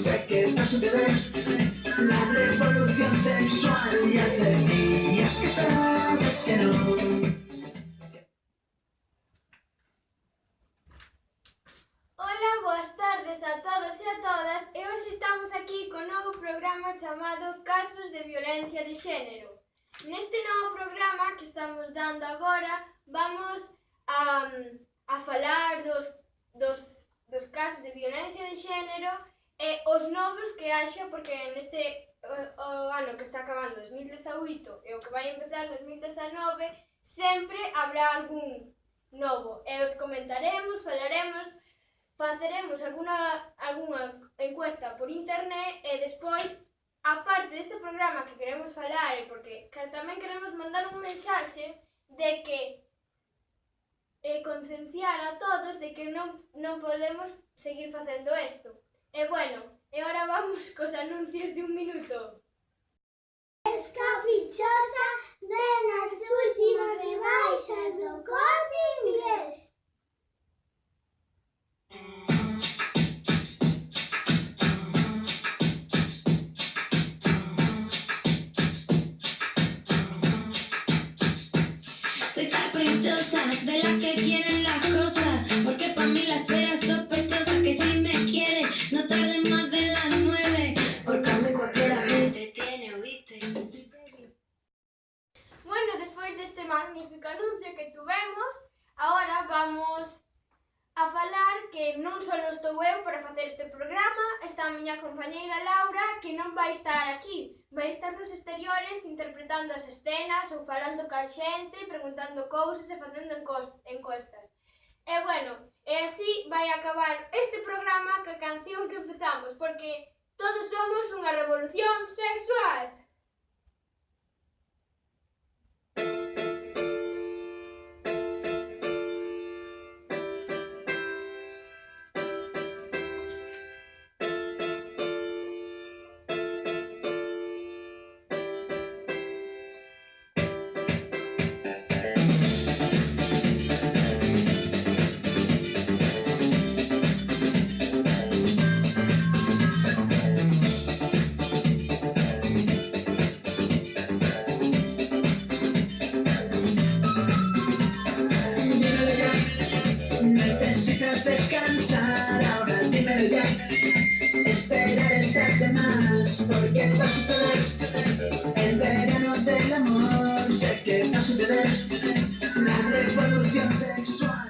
sé que va a suceder la revolución sexual y hace días que sabes que no. Ola, boas tardes a todos e a todas e hoxe estamos aquí con un novo programa chamado Casos de Violencia de Xénero. Neste novo programa que estamos dando agora vamos a falar dos casos de violencia de xénero e os novos que haxa, porque neste o ano que está acabando 2018 e o que vai empezar 2019 sempre habrá algún novo e os comentaremos, falaremos, faceremos algunha encuesta por internet e despois, aparte deste programa que queremos falar, porque tamén queremos mandar un mensaxe de que concienciar a todos de que non podemos seguir facendo isto. E bueno, e agora vamos cos anuncios de un minuto. Escapichosa ven as últimas rebaixas do Corte Inglés. Soy caprichosa, de las que quieren las cosas, porque pa' mí la espera es sospechosa, que si me quiere no tarde más de las 9, porque a mí cualquiera me entretiene, ¿oíste? Bueno, despois deste magnífico anuncio que tuvemos, agora vamos a falar que non só estou eu para facer este programa, está a miña compañeira Laura, que non vai estar aquí, vai estar nos exteriores interpretando as escenas ou falando ca xente, preguntando cousas e facendo encuestas. E bueno, e así vai acabar este programa ca canción que empezamos, porque todos somos unha revolución sexual. Necesitas descansar, ahora dímelo ya. Esperar estás de más, porque va a suceder el verano del amor. Sé que va a suceder la revolución sexual.